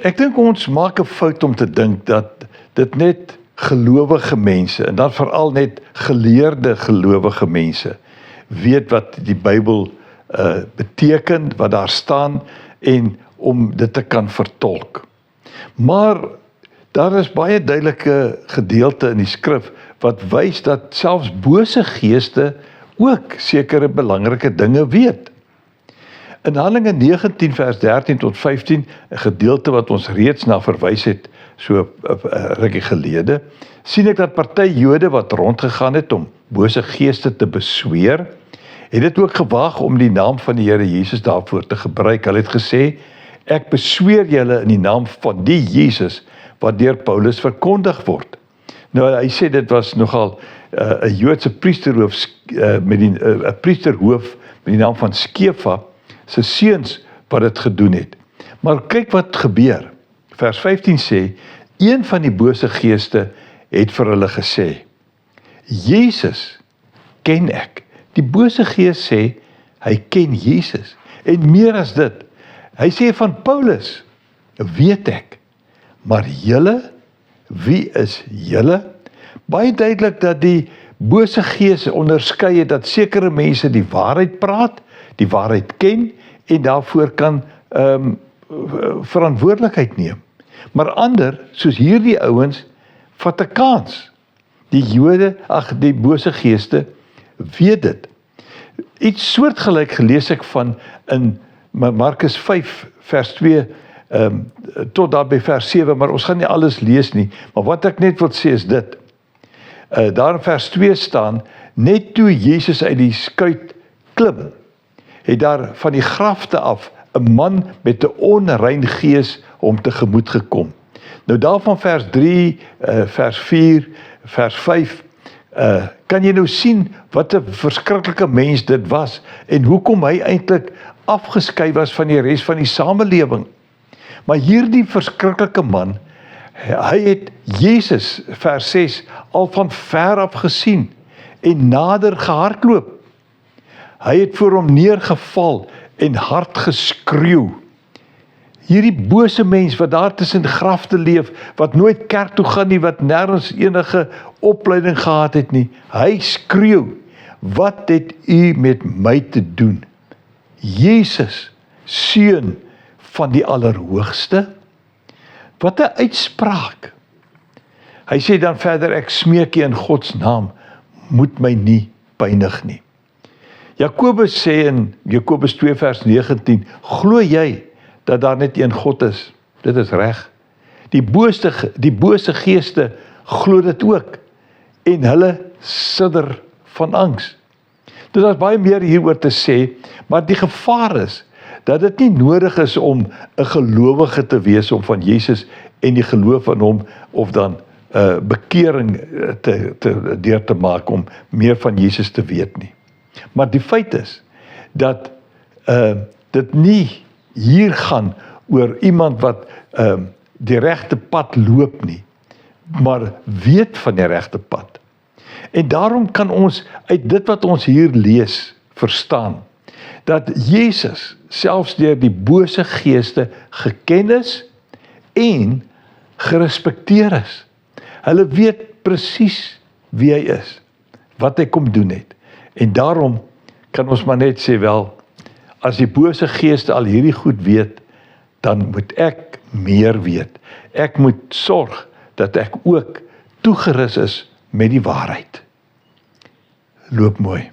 Ek dink ons maak 'n fout om te dink dat dit net gelowige mense, en dan veral net geleerde gelowige mense, weet wat die Bybel beteken, wat daar staan, en om dit te kan vertolk. Maar daar is baie duidelike gedeelte in die skrif wat wys dat selfs bose geeste ook sekere belangrike dinge weet. In Handelinge 19 vers 13 tot 15, 'n gedeelte wat ons reeds na verwys het, so 'n rukkie gelede, sien ek dat party Jode wat rondgegaan het om bose geeste te besweer, het dit ook gewaag om die naam van die Here Jesus daarvoor te gebruik. Hulle het gesê, ek besweer julle in die naam van die Jesus wat deur Paulus verkondig word. Nou, hy sê dit was nogal 'n Joodse priesterhoof met 'n priesterhoof met die naam van Skefa, se seuns wat dit gedoen het. Maar kyk wat gebeur. Vers 15 sê, een van die bose geeste het vir hulle gesê, Jesus ken ek. Die bose gees sê, hy ken Jesus. En meer as dit, hy sê van Paulus, weet ek. Maar julle, wie is julle? Baie duidelik dat die bose gees onderskei het dat sekere mense die waarheid praat, die waarheid ken en daarvoor kan verantwoordelikheid neem. Maar ander, soos hierdie ouens, vat 'n kans. Die Jode, die bose geeste, weet dit. Iets soortgelyk gelees ek van in Markus 5 vers 2 tot daar by vers 7, maar ons gaan nie alles lees nie, maar wat ek net wil sê is dit. Daar in vers 2 staan, net toe Jesus uit die skuit klim, het daar van die grafte af 'n man met 'n onrein gees hom tegemoet gekom. Nou daarvan vers 3, vers 4, vers 5, kan jy nou sien wat 'n verskriklike mens dit was en hoekom hy eintlik afgeskei was van die res van die samelewing. Maar hierdie verskriklike man, hy het Jesus, vers 6, al van ver af gesien en nader gehardloop. Hy het voor hom neergeval en hard geskreeu. Hierdie bose mens wat daar tussen grafte leef, wat nooit kerk toe gaan nie, wat nêrens enige opleiding gehad het nie, hy skreeu, wat het u met my te doen? Jesus, seun van die Allerhoogste? Wat 'n uitspraak. Hy sê dan verder, ek smeek u in God se naam, moet my nie pynig nie. Jakobus sê in Jakobus 2 vers 19, glo jy dat daar net een God is? Dit is reg. Die bose geeste glo dit ook en hulle sidder van angs. Dus daar is baie meer hieroor te sê, maar die gevaar is dat dit nie nodig is om 'n gelowige te wees om van Jesus en die geloof in hom of dan bekering deur te maak om meer van Jesus te weet nie. Maar die feit is dat dit nie hier gaan oor iemand wat die regte pad loop nie, maar weet van die regte pad. En daarom kan ons uit dit wat ons hier lees verstaan dat Jesus selfs deur die bose geeste geken is en gerespekteer is. Hulle weet presies wie hy is, wat hy kom doen het. En daarom kan ons maar net sê, wel, as die bose geeste al hierdie goed weet, dan moet ek meer weet. Ek moet sorg dat ek ook toegerus is met die waarheid. Loop mooi.